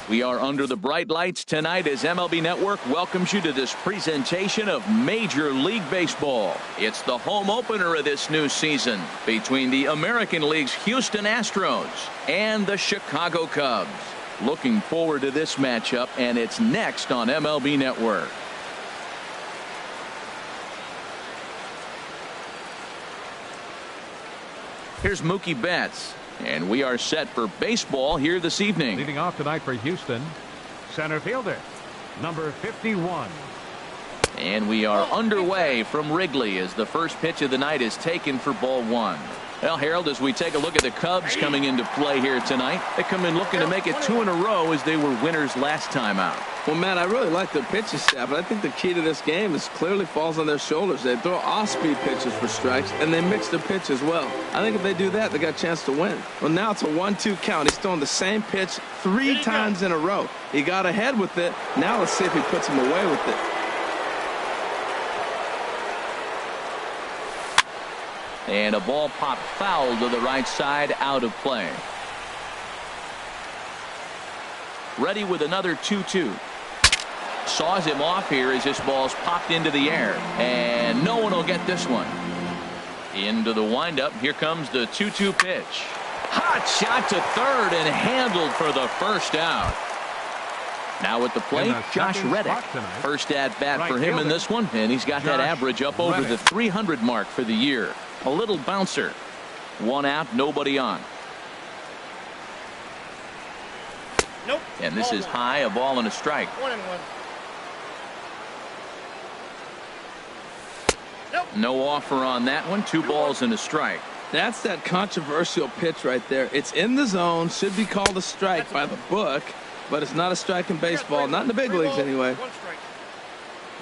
We are under the bright lights tonight as MLB Network welcomes you to this presentation of Major League Baseball. It's the home opener of this new season between the American League's Houston Astros and the Chicago Cubs. Looking forward to this matchup, and it's next on MLB Network. Here's Mookie Betts. And we are set for baseball here this evening. Leading off tonight for Houston, center fielder, number 51. And we are underway from Wrigley as the first pitch of the night is taken for ball one. Well, Harold, as we take a look at the Cubs coming into play here tonight, they come in looking to make it 2 in a row as they were winners last time out. Well, Matt, I really like their pitching staff, but I think the key to this game is clearly falls on their shoulders. They throw off-speed pitches for strikes, and they mix the pitch as well. I think if they do that, they got a chance to win. Well, now it's a 1-2 count. He's throwing the same pitch 3 times in a row. He got ahead with it. Now let's see if he puts him away with it. And a ball popped foul to the right side, out of play. Ready with another 2-2. Saws him off here as this ball's popped into the air. And no one will get this one. Into the windup. Here comes the 2-2 pitch. Hot shot to third and handled for the first out. Now at the plate, Josh Reddick. First at bat for him in this one, and he's got that average up over the 300 mark for the year. A little bouncer. 1 out, nobody on. Nope. And this is high, a ball and a strike. 1-1. Nope. No offer on that one. 2 balls and a strike. That's that controversial pitch right there. It's in the zone, should be called a strike by the book, but it's not a strike in baseball, not in the big leagues anyway.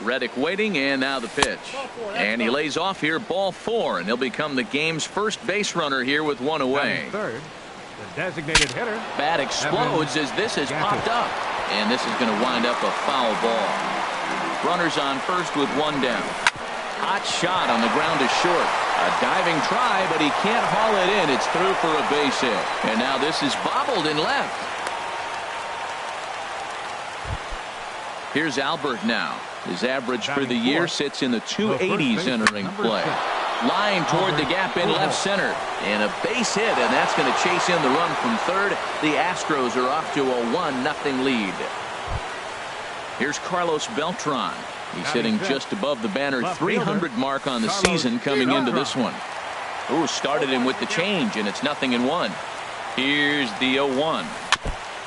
Reddick waiting, and now the pitch. And he lays off here, ball 4, and he'll become the game's first base runner here with 1 away. Third, the designated hitter. Bat explodes as this has popped up. And this is going to wind up a foul ball. Runners on first with 1 down. Hot shot on the ground to short. A diving try, but he can't haul it in. It's through for a base hit. And now this is bobbled in left. Here's Albert now. His average for the year sits in the 280s entering play. Line toward the gap in left center. And a base hit, and that's going to chase in the run from third. The Astros are off to a 1-0 lead. Here's Carlos Beltran. He's hitting just above the banner 300 mark on the season coming into this one. Ooh, started him with the change, and it's 0-1. Here's the 0-1.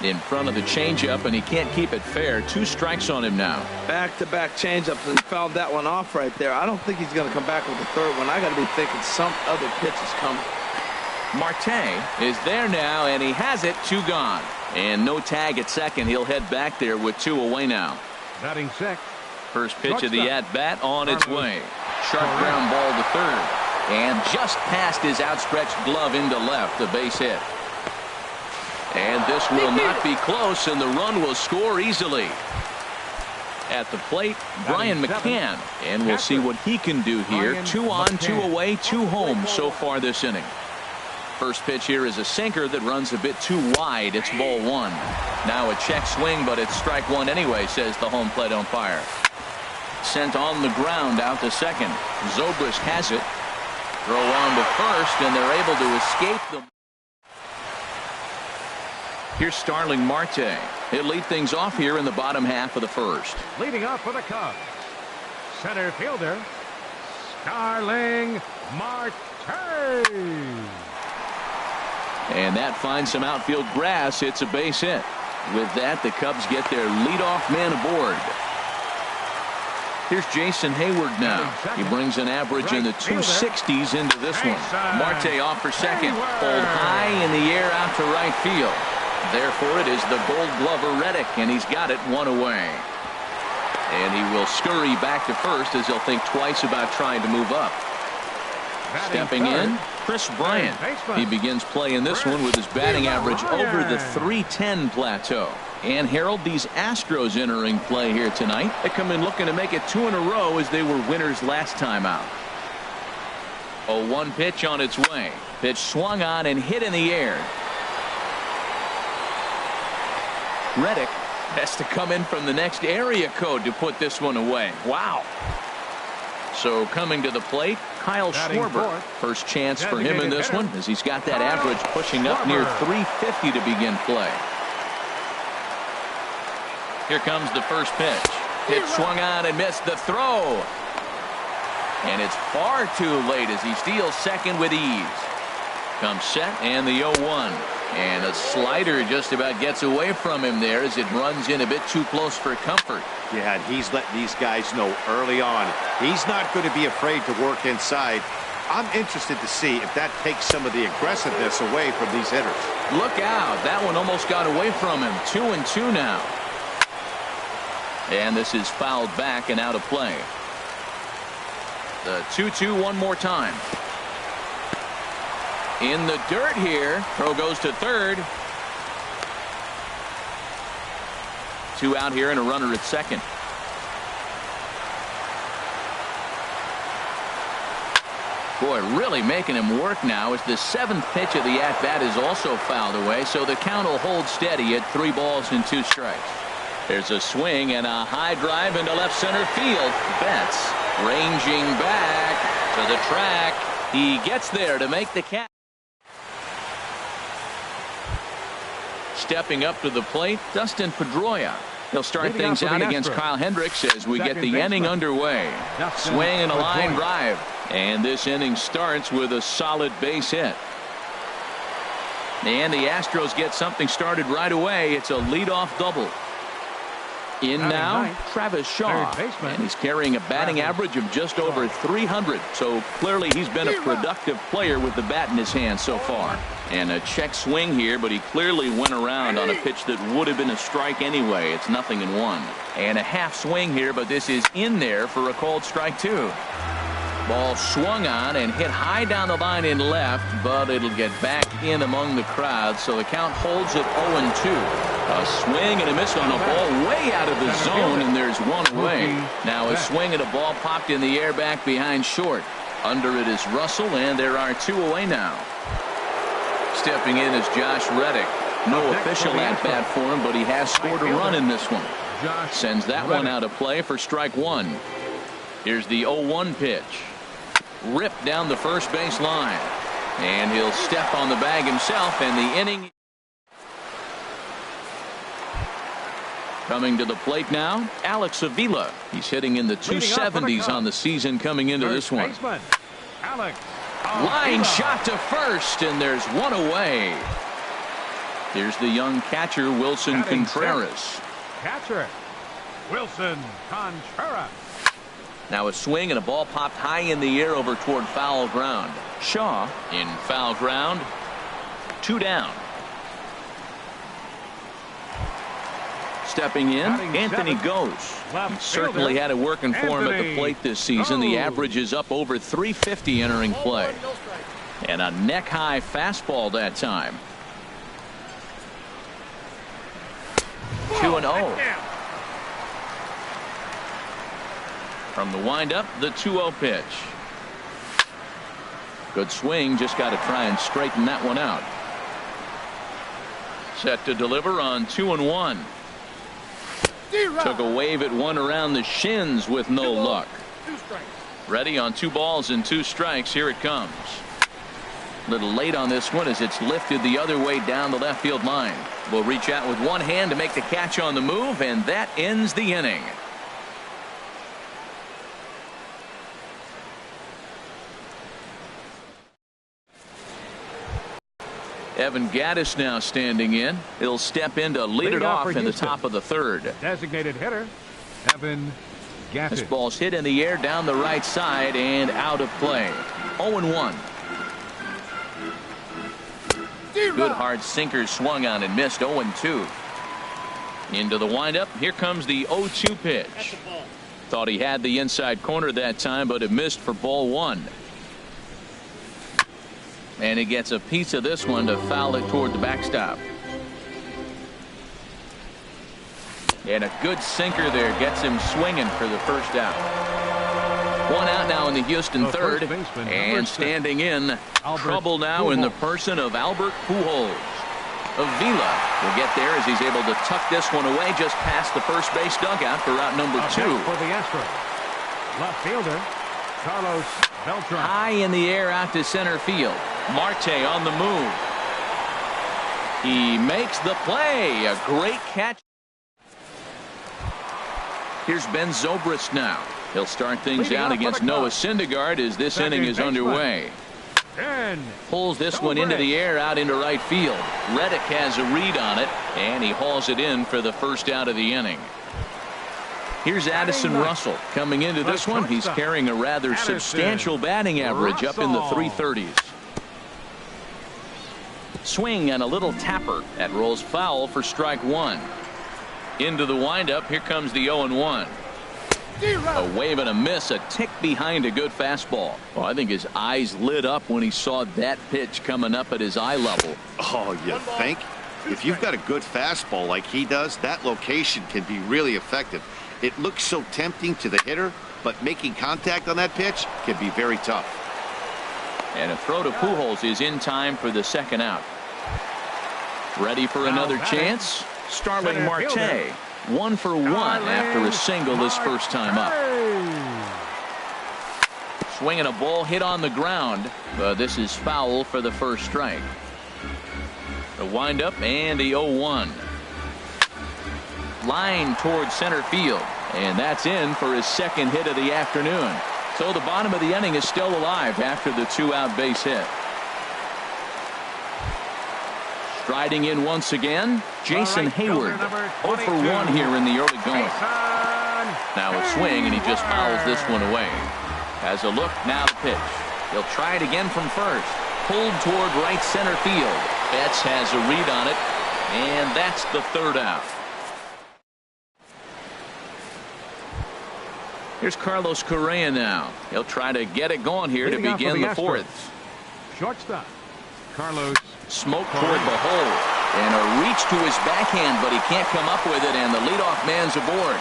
in front of the changeup, and he can't keep it fair. 2 strikes on him now. Back-to-back changeups and fouled that one off right there. I don't think he's going to come back with the third one. I got to be thinking some other pitch is coming. Marte is there now, and he has it. 2 gone. And no tag at second. He'll head back there with 2 away now. Batting sixth. First pitch of the at-bat on its way. Sharp ground ball to third. And just past his outstretched glove into left, a base hit. And this will not be close, and the run will score easily. At the plate, Brian McCann. And we'll see what he can do here. 2 on, 2 away, 2 home so far this inning. First pitch here is a sinker that runs a bit too wide. It's ball 1. Now a check swing, but it's strike 1 anyway, says the home plate umpire. Sent on the ground out to second. Zobrist has it. Throw on to first, and they're able to escape them. Here's Starling Marte. He'll lead things off here in the bottom half of the first. Leading off for the Cubs, center fielder Starling Marte. And that finds some outfield grass. It's a base hit. With that, the Cubs get their leadoff man aboard. Here's Jason Hayward now. He brings an average in the 260s into this one. Marte off for second. Pulled high in the air out to right field. Therefore, it is the Gold Glover Reddick, and he's got it 1 away. And he will scurry back to first as he'll think twice about trying to move up. Stepping in, Chris Bryant. He begins play in this one with his batting average over the .310 plateau. And Harold, these Astros entering play here tonight. They come in looking to make it 2 in a row as they were winners last time out. 0-1 pitch on its way. Pitch swung on and hit in the air. Reddick has to come in from the next area code to put this one away. Wow. So coming to the plate, Kyle Schwarber. First chance for him in this one as he's got that average pushing up near 350 to begin play. Here comes the first pitch. It swung on and missed the throw. And it's far too late as he steals second with ease. Comes set and the 0-1. And a slider just about gets away from him there as it runs in a bit too close for comfort. Yeah, and he's letting these guys know early on he's not going to be afraid to work inside. I'm interested to see if that takes some of the aggressiveness away from these hitters. Look out. That one almost got away from him. 2-2 now. And this is fouled back and out of play. The 2-2 one more time. In the dirt here. Throw goes to third. 2 out here and a runner at second. Boy, really making him work now as the 7th pitch of the at-bat is also fouled away. So the count will hold steady at 3 balls and 2 strikes. There's a swing and a high drive into left center field. Betts ranging back to the track. He gets there to make the catch. Stepping up to the plate, Dustin Pedroia. He'll start things out against Kyle Hendricks as we get the inning underway. Swing and a line drive. And this inning starts with a solid base hit. And the Astros get something started right away. It's a leadoff double. In now, Travis Shaw, and he's carrying a batting average of just over 300. So clearly he's been a productive player with the bat in his hand so far. And a check swing here, but he clearly went around on a pitch that would have been a strike anyway. It's 0-1. And a half swing here, but this is in there for a called strike 2. Ball swung on and hit high down the line in left, but it'll get back in among the crowd. So the count holds at 0-2. A swing and a miss on a ball way out of the zone, and there's 1 away. Now a swing and a ball popped in the air back behind short. Under it is Russell, and there are 2 away now. Stepping in is Josh Reddick. No official at-bat for him, but he has scored a run in this one. Sends that one out of play for strike 1. Here's the 0-1 pitch. Ripped down the first base line. And he'll step on the bag himself, and the inning. Coming to the plate now, Alex Avila. He's hitting in the 270s on the season coming into this one. Line shot to first, and there's 1 away. Here's the young catcher, Wilson Batting Contreras. sixth, catcher, Wilson Contreras. Now a swing and a ball popped high in the air over toward foul ground. Shaw in foul ground. 2 down. Stepping in, Batting Anthony seventh, Gose. left He certainly fielder, had it working for him at the Anthony plate this season. The Gose. average is up over 350 entering play. And a neck-high fastball that time. 2-0. From the windup, the 2-0 pitch. Good swing, just got to try and straighten that one out. Set to deliver on 2-1. Took a wave at one around the shins with no luck. Ready on 2 balls and 2 strikes. Here it comes. A little late on this one as it's lifted the other way down the left field line. Will reach out with one hand to make the catch on the move, and that ends the inning. Evan Gattis now standing in. He'll step in to lead it off in the top of the 3rd. Designated hitter, Evan Gattis. This ball's hit in the air down the right side and out of play. 0-1. Good hard sinker swung on and missed. 0-2. Into the windup. Here comes the 0-2 pitch. Thought he had the inside corner that time, but it missed for ball 1. And he gets a piece of this one to foul it toward the backstop. And a good sinker there gets him swinging for the first out. 1 out now in the Houston 3rd. And standing in, trouble now in the person of Albert Pujols. Avila will get there as he's able to tuck this one away just past the first base dugout for out number 2. For the Astros, left fielder, Carlos Beltran. High in the air out to center field. Marte on the move. He makes the play. A great catch. Here's Ben Zobrist now. He'll start things out against Noah Syndergaard as this inning is underway. Pulls this one into the air out into right field. Reddick has a read on it, and he hauls it in for the first out of the inning. Here's Addison Russell coming into this one. He's carrying a rather substantial batting average up in the 330s. Swing and a little tapper. That rolls foul for strike 1. Into the windup. Here comes the 0-1. A wave and a miss, a tick behind a good fastball. Well, I think his eyes lit up when he saw that pitch coming up at his eye level. Oh, you think? If you've got a good fastball like he does, that location can be really effective. It looks so tempting to the hitter, but making contact on that pitch can be very tough. And a throw to Pujols is in time for the 2nd out. Ready for another chance? Starling Marte. 1 for 1 after a single his first time up. Swinging a ball hit on the ground. This is foul for the first strike. The windup and the 0-1. Line towards center field. And that's in for his 2nd hit of the afternoon. So the bottom of the inning is still alive after the 2-out base hit. Striding in once again, Jason Hayward. 0 for 1 here in the early going. Now a swing, and he just fouls this one away. Has a look, now the pitch. He'll try it again from first. Pulled toward right center field. Betts has a read on it, and that's the 3rd out. Here's Carlos Correa now. He'll try to get it going here to begin the 4th. Shortstop, Carlos. Smoke toward the hole. And a reach to his backhand, but he can't come up with it, and the leadoff man's aboard.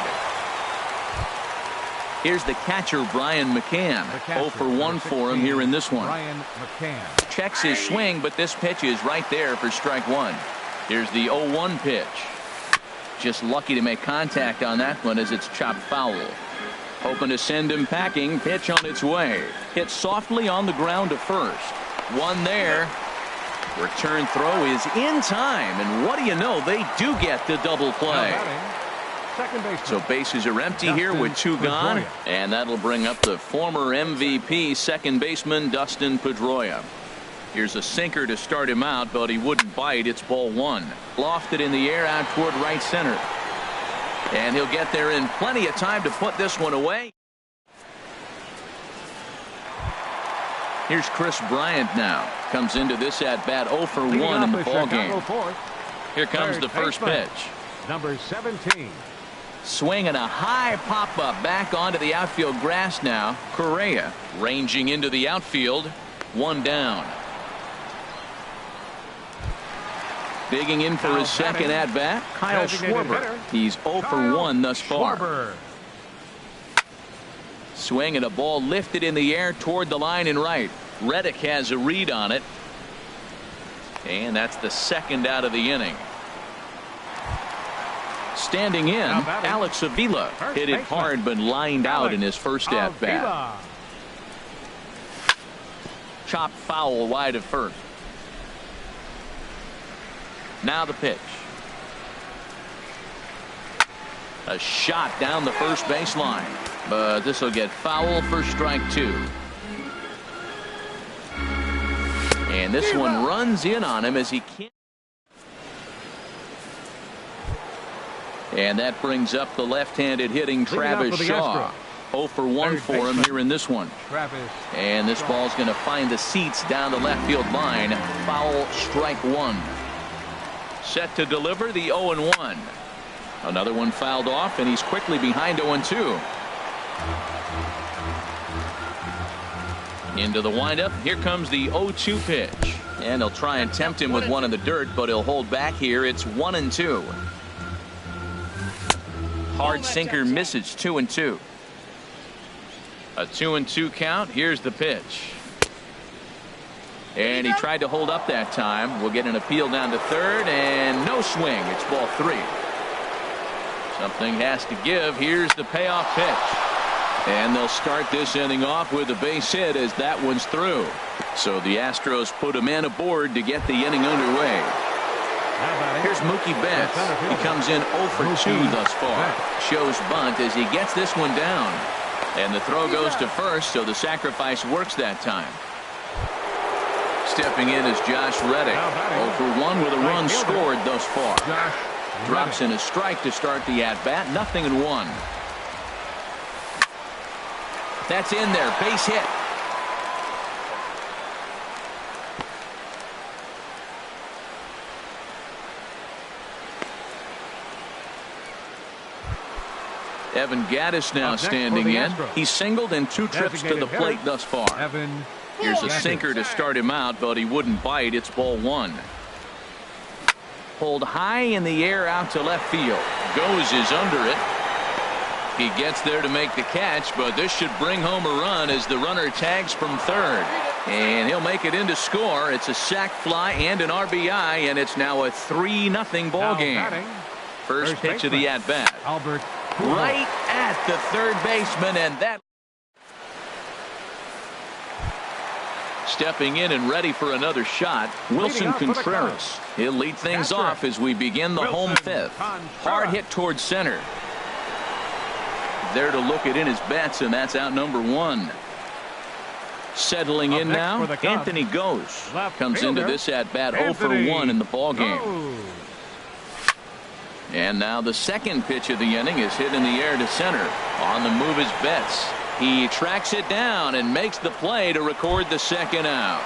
Here's the catcher, Brian McCann. 0 for 1 for him here in this one. Brian McCann. Checks his swing, but this pitch is right there for strike 1. Here's the 0-1 pitch. Just lucky to make contact on that one as it's chopped foul. Hoping to send him packing. Pitch on its way. Hit softly on the ground to first. One there. Return throw is in time, and what do you know, they do get the double play. So bases are empty here with 2 gone, and that'll bring up the former MVP second baseman Dustin Pedroia. Here's a sinker to start him out, but he wouldn't bite. It's ball one. Lofted in the air out toward right center. And he'll get there in plenty of time to put this one away. Here's Chris Bryant now. Comes into this at bat 0 for 1 in the ball game. Here comes the first pitch. Number 17. Swinging a high pop-up back onto the outfield grass now. Correa ranging into the outfield. One down. Digging in for his second at-bat, Kyle Schwarber. He's 0 for 1 thus far. Swinging a ball lifted in the air toward the line and right. Reddick has a read on it. And that's the second out of the inning. Standing in, Alex Avila hit it hard but lined out in his first at-bat. Chopped foul wide of first. Now the pitch. A shot down the first baseline, but this will get foul for strike 2. And this one runs in on him as he can't. And that brings up the left-handed hitting Travis Shaw. 0 for 1 for him here in this one. And this ball's going to find the seats down the left field line. Foul, strike 1. Set to deliver the 0-1. Another one fouled off, and he's quickly behind 0-2. Into the windup. Here comes the 0-2 pitch. And they'll try and tempt him with one in the dirt, but he'll hold back here. It's 1-2. Hard sinker misses. 2-2. A 2-2 count. Here's the pitch. And he tried to hold up that time. We'll get an appeal down to third, and no swing. It's ball 3. Something has to give. Here's the payoff pitch. And they'll start this inning off with a base hit as that one's through. So the Astros put a man aboard to get the inning underway. Here's Mookie Betts. He comes in 0 for 2 thus far. Shows bunt as he gets this one down. And the throw goes to first, so the sacrifice works that time. Stepping in is Josh Reddick. 0 for 1 with a run scored thus far. Drops in a strike to start the at-bat. 0-1. That's in there. Base hit. Evan Gattis now standing in. He's singled in 2 trips to the plate thus far. Here's a sinker to start him out, but he wouldn't bite. It's ball 1. Pulled high in the air out to left field. Goes is under it. He gets there to make the catch, but this should bring home a run as the runner tags from third. And he'll make it in to score. It's a sac fly and an RBI, and it's now a 3-0 ball game. First pitch of the at-bat. Right at the third baseman, and that. Stepping in and ready for another shot, Wilson Contreras. He'll lead things off as we begin the home fifth. Hard hit towards center. There to look it in his bets, and that's out number 1. Settling in now, Anthony Goes. Comes into this at bat 0 for 1 in the ball game. And now the second pitch of the inning is hit in the air to center. On the move is Betts. He tracks it down and makes the play to record the second out.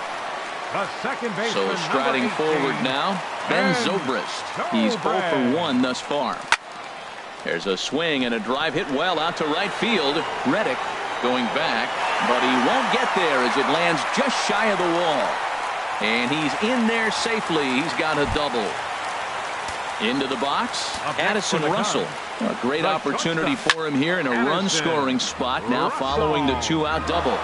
So striding forward now, Ben Zobrist. He's 0 for 1 thus far. There's a swing and a drive hit well out to right field. Reddick going back, but he won't get there as it lands just shy of the wall. And he's in there safely. He's got a double. Into the box, Addison Russell. A great opportunity for him here in a run-scoring spot now following the 2-out double.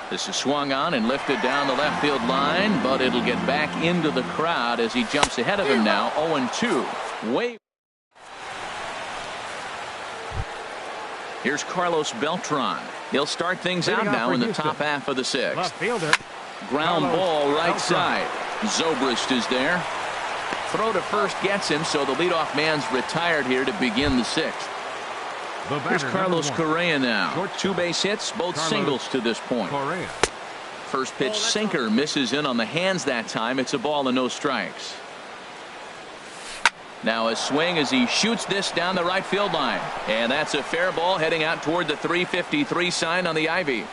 This is swung on and lifted down the left field line, but it'll get back into the crowd as he jumps ahead of him now. 0-2. Way. Here's Carlos Beltran. He'll start things out now in the top half of the 6th. Ground ball right side. Zobrist is there. Throw to first gets him, so the leadoff man's retired here to begin the 6th. The Here's batter, Carlos number 1. Correa now. Shortstop. 2 base hits, both Carlos singles to this point. Correa. First pitch sinker misses in on the hands that time. It's a ball and no strikes. Now a swing as he shoots this down the right field line. And that's a fair ball heading out toward the 353 sign on the ivy.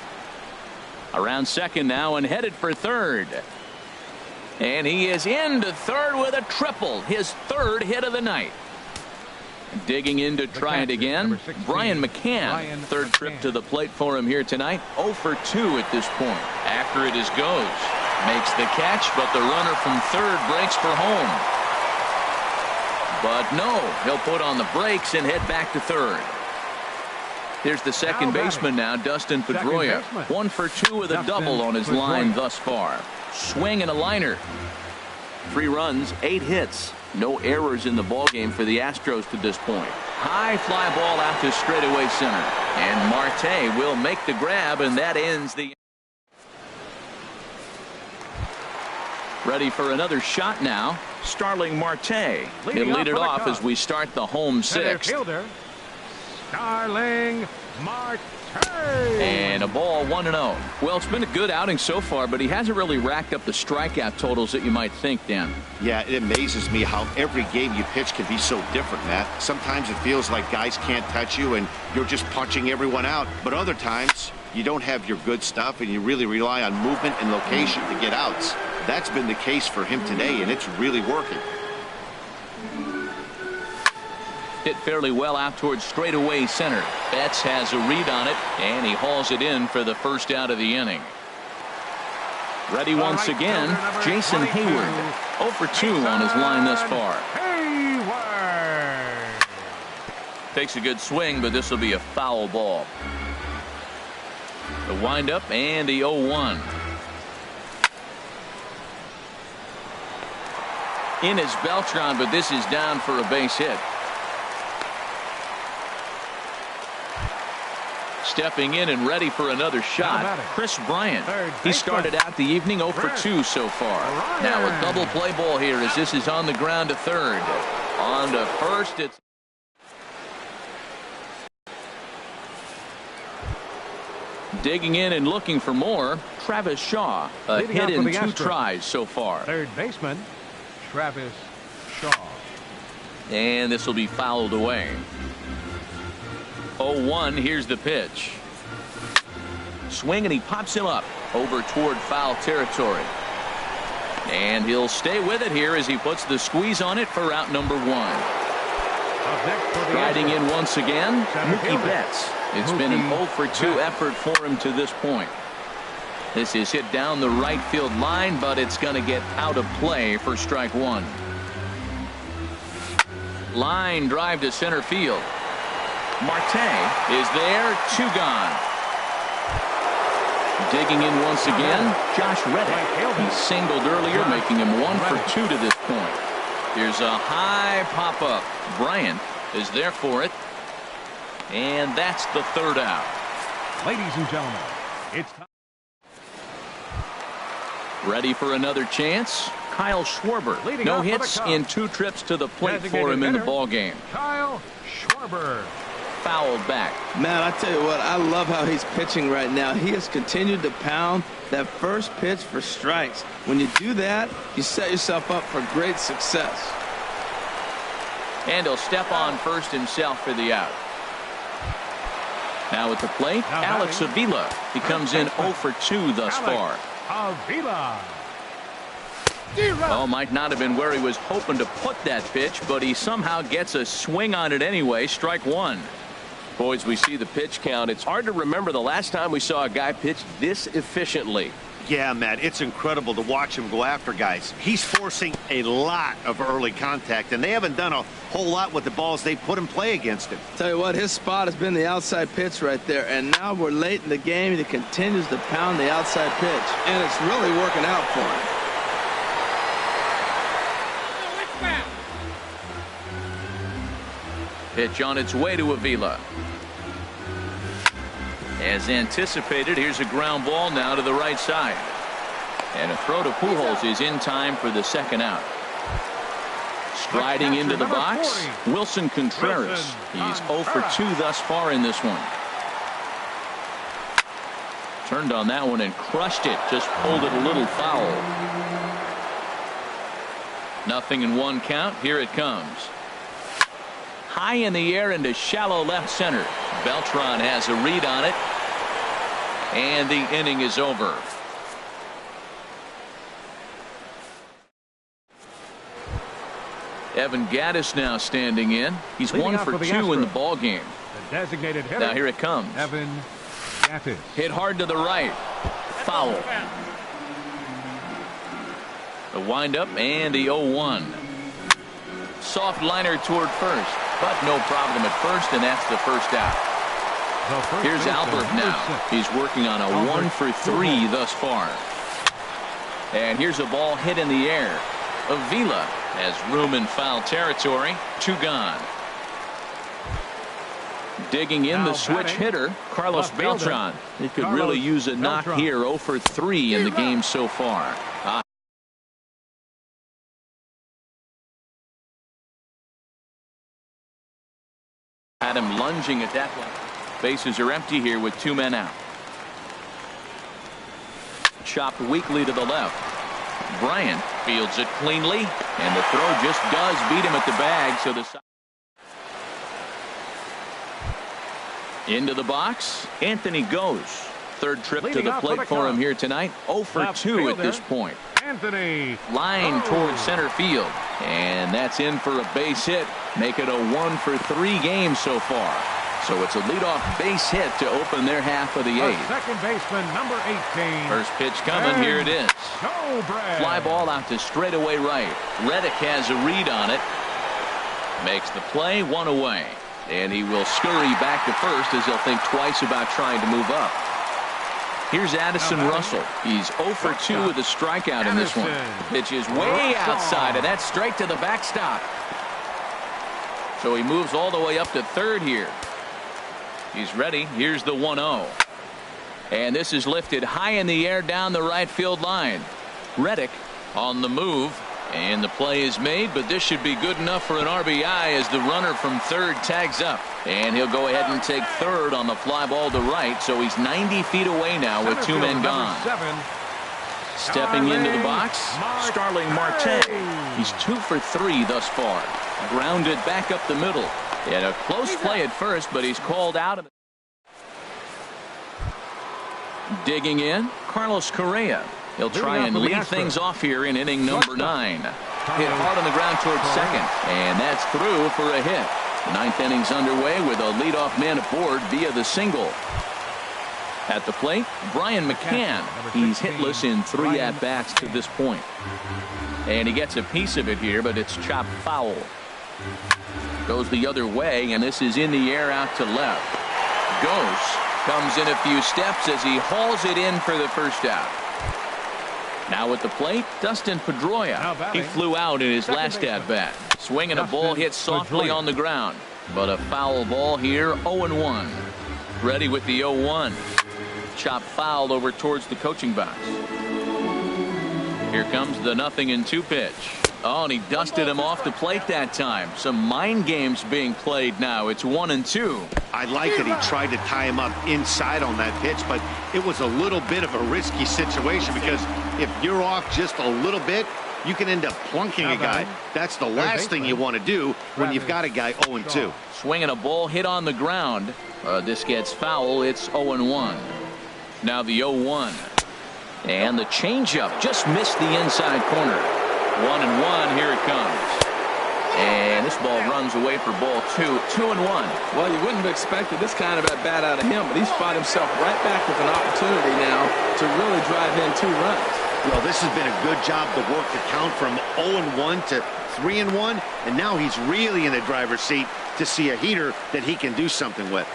Around second now and headed for third. And he is into third with a triple. His third hit of the night. Digging in to try it again. Brian McCann. Third trip to the plate for him here tonight. 0 for 2 at this point. After it is goes. Makes the catch, but the runner from third breaks for home. But no, he'll put on the brakes and head back to third. Here's the second baseman now, Dustin Pedroia. 1 for 2 with a double on his line thus far. Swing and a liner. 3 runs, 8 hits. No errors in the ballgame for the Astros to this point. High fly ball out to straightaway center. And Marte will make the grab, and that ends the... Ready for another shot now. Starling Marte. He'll lead it off as we start the home sixth. Fielder, Starling Marte. And a ball 1-0. Well, it's been a good outing so far, but he hasn't really racked up the strikeout totals that you might think, Dan. Yeah, it amazes me how every game you pitch can be so different, Matt. Sometimes it feels like guys can't touch you and you're just punching everyone out. But other times you don't have your good stuff and you really rely on movement and location to get outs. That's been the case for him today, and it's really working. Hit fairly well out towards straightaway center. Betts has a read on it, and he hauls it in for the first out of the inning. Ready once again, Jason Hayward. 0 for 2 on his line thus far. Hayward takes a good swing, but this will be a foul ball. The windup and the 0-1. In is Beltran, but this is down for a base hit. Stepping in and ready for another shot, Chris Bryant. He started out the evening 0 for 2 so far. Now a double play ball here as this is on the ground to third. On to first, it's... Digging in and looking for more, Travis Shaw. A hit in 2 tries so far. Third baseman, Travis Shaw. And this will be fouled away. 0-1, here's the pitch. Swing and he pops him up over toward foul territory. And he'll stay with it here as he puts the squeeze on it for out number 1. Riding in once again, Mookie Betts. It's been an 0 for 2 effort for him to this point. This is hit down the right field line, but it's going to get out of play for strike 1. Line drive to center field. Marte is there, 2 gone. Digging in once again, Josh Reddick. He singled earlier, making him 1 for 2 to this point. Here's a high pop-up. Bryant is there for it. And that's the third out. Ladies and gentlemen, it's time. Ready for another chance? Kyle Schwarber. No hits in 2 trips to the plate for him in the ballgame. Kyle Schwarber. Fouled back. Man, I tell you what, I love how he's pitching right now. He has continued to pound that first pitch for strikes. When you do that, you set yourself up for great success. And he'll step on first himself for the out. Now at the plate, Alex Avila. He comes in 0 for 2 thus far. Avila. Well, might not have been where he was hoping to put that pitch, but he somehow gets a swing on it anyway. Strike 1. Boys, we see the pitch count. It's hard to remember the last time we saw a guy pitch this efficiently. Yeah, Matt, it's incredible to watch him go after guys. He's forcing a lot of early contact, and they haven't done a whole lot with the balls they put in play against him. Tell you what, his spot has been the outside pitch right there, and now we're late in the game, and he continues to pound the outside pitch, and it's really working out for him. Pitch on its way to Avila. As anticipated, here's a ground ball now to the right side. And a throw to Pujols is in time for the second out. Striding into the box, Wilson Contreras. He's 0 for 2 thus far in this one. Turned on that one and crushed it. Just pulled it a little foul. 0-1 count. Here it comes. High in the air into shallow left center. Beltran has a read on it. And the inning is over. Evan Gaddis now standing in. He's 1 for 2 in the ball game. The designated hitter. Now here it comes. Evan Gaddis. Hit hard to the right. Foul. The windup and the 0-1. Soft liner toward first, but no problem at first, and that's the first out. Here's Albert now. He's working on a 1 for 3 thus far. And here's a ball hit in the air. Avila has room in foul territory. 2 gone. Digging in the switch hitter, Carlos Beltran. He could really use a knock here. 0 for 3 in the game so far. Had him lunging at that one. Bases are empty here with 2 men out. Chopped weakly to the left. Bryant fields it cleanly, and the throw just does beat him at the bag. So the into the box, Anthony goes. Third trip to the plate for him here tonight. 0 for 2 at this point. Anthony. Line towards center field, and that's in for a base hit. Make it a 1 for 3 game so far. So it's a leadoff base hit to open their half of the 8th. Second baseman, number 18. First pitch coming. Here it is. Fly ball out to straightaway right. Reddick has a read on it. Makes the play. 1 away. And he will scurry back to first as he'll think twice about trying to move up. Here's Addison Russell. He's 0 for 2 with a strikeout in this one. Pitch is way outside, and that's straight to the backstop. So he moves all the way up to third here. He's ready. Here's the 1-0. And this is lifted high in the air down the right field line. Reddick on the move. And the play is made, but this should be good enough for an RBI as the runner from third tags up. And he'll go ahead and take third on the fly ball to right. So he's 90 feet away now with 2 men gone. Stepping into the box, Starling Marte. He's 2 for 3 thus far. Grounded back up the middle. And a close play at first, but he's called out. Digging in, Carlos Correa. He'll try and lead things off here in inning number 9. Hit hard on the ground towards second, and that's through for a hit. The 9th inning's underway with a leadoff man aboard via the single. At the plate, Brian McCann. He's hitless in 3 at-bats to this point. And he gets a piece of it here, but it's chopped foul. Goes the other way, and this is in the air out to left. Goes. Comes in a few steps as he hauls it in for the first out. Now at the plate, Dustin Pedroia. He flew out in his last at-bat. Swinging a ball hit softly on the ground. But a foul ball here, 0-1. Ready with the 0-1. Chop fouled over towards the coaching box. Here comes the 0-2 pitch. Oh, and he dusted him off the plate that time. Some mind games being played now. It's 1-2. I like that he tried to tie him up inside on that pitch, but it was a little bit of a risky situation because if you're off just a little bit, you can end up plunking a guy. That's the last thing you want to do when you've got a guy 0-2. Swinging a ball hit on the ground. This gets foul. It's 0-1. Now the 0-1. And the changeup just missed the inside corner. 1-1. Here it comes. And this ball runs away for ball 2. 2-1. Well, you wouldn't have expected this kind of at bat out of him, but he's fought himself right back with an opportunity now to really drive in 2 runs. Well, this has been a good job to work the count from 0-1 to 3-1, and now he's really in the driver's seat to see a heater that he can do something with.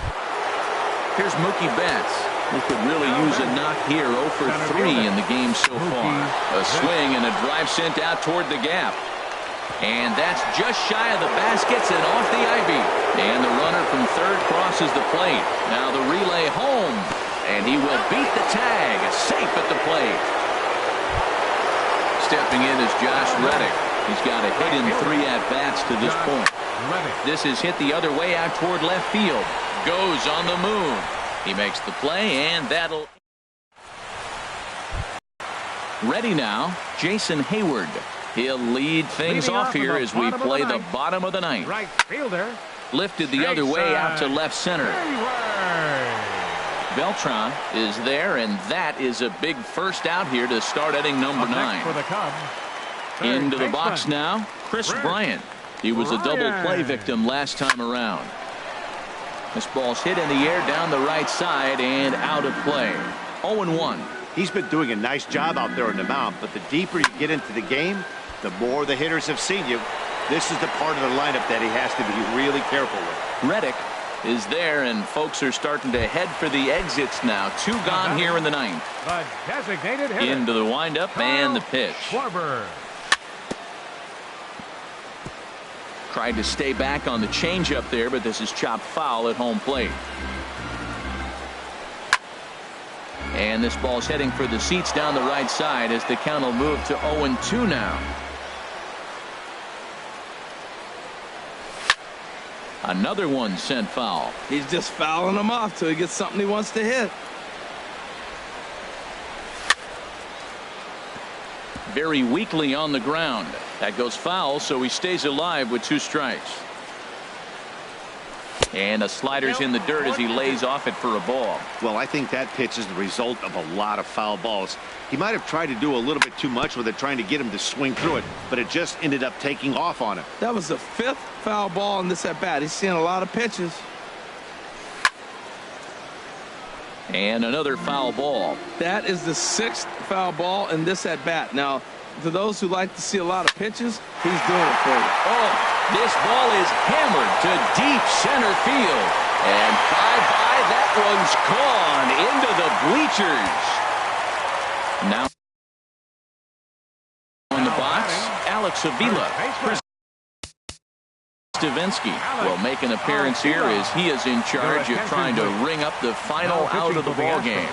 Here's Mookie Betts. He could really use a knock here. 0 for 3 in the game so far. A swing and a drive sent out toward the gap. And that's just shy of the baskets and off the ivy. And the runner from third crosses the plate. Now the relay home. And he will beat the tag. Safe at the plate. Stepping in is Josh Reddick. He's got a hit in 3 at-bats to this point. This is hit the other way out toward left field. Goes on the move. He makes the play, and that'll... Ready now, Jason Hayward. He'll lead things off here as we play the bottom of the ninth. Right fielder. Lifted the other way out to left center. Beltran is there, and that is a big first out here to start inning number 9. For the Cubs. Into the box now, Chris Bryant. He was a double play victim last time around. This ball's hit in the air down the right side and out of play. 0-1. He's been doing a nice job out there on the mound, but the deeper you get into the game, the more the hitters have seen you. This is the part of the lineup that he has to be really careful with. Reddick is there, and folks are starting to head for the exits now. 2 gone here in the 9th. The designated hitter. Into the windup and the pitch. Schwarber. Tried to stay back on the changeup there, but this is chopped foul at home plate. And this ball's heading for the seats down the right side as the count will move to 0-2 now. Another one sent foul. He's just fouling them off till he gets something he wants to hit. Very weakly on the ground. That goes foul, so he stays alive with 2 strikes. And a slider's in the dirt as he lays off it for a ball. Well, I think that pitch is the result of a lot of foul balls. He might have tried to do a little bit too much with it, trying to get him to swing through it, but it just ended up taking off on him. That was the 5th foul ball in this at-bat. He's seeing a lot of pitches. And another foul ball. That is the 6th foul ball in this at-bat. Now, to those who like to see a lot of pitches, he's doing it for you. Oh, this ball is hammered to deep center field. And bye-bye, that one's gone into the bleachers. Now in the box, Alex Avila. Chris Stavinsky will make an appearance here as he is in charge of trying to ring up the final out of the ball game.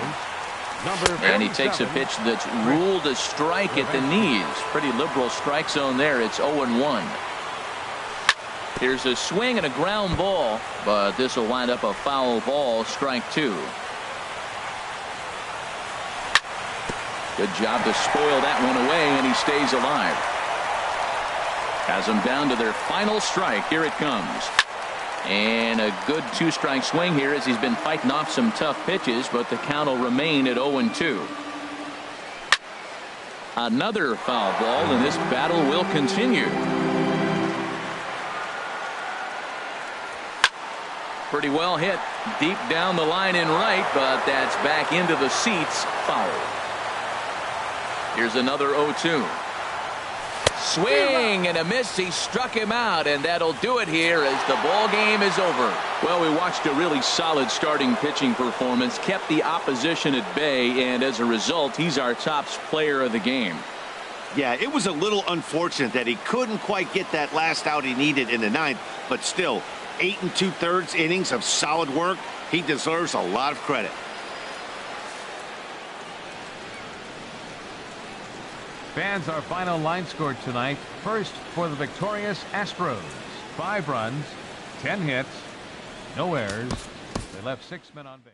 And he takes a pitch that's ruled a strike at the knees. Pretty liberal strike zone there. It's 0-1. Here's a swing and a ground ball, but this will wind up a foul ball, strike 2. Good job to spoil that one away, and he stays alive. Has them down to their final strike. Here it comes. And a good 2-strike swing here as he's been fighting off some tough pitches, but the count will remain at 0-2. Another foul ball, and this battle will continue. Pretty well hit deep down the line in right, but that's back into the seats. Foul. Here's another 0-2. Swing and a miss. He struck him out, and that'll do it here as the ball game is over. Well, we watched a really solid starting pitching performance, kept the opposition at bay, and as a result, he's our top player of the game. Yeah, it was a little unfortunate that he couldn't quite get that last out he needed in the 9th, but still, 8 2/3 innings of solid work. He deserves a lot of credit. Fans, our final line score tonight. First for the victorious Astros. 5 runs, 10 hits, no errors. They left 6 men on base.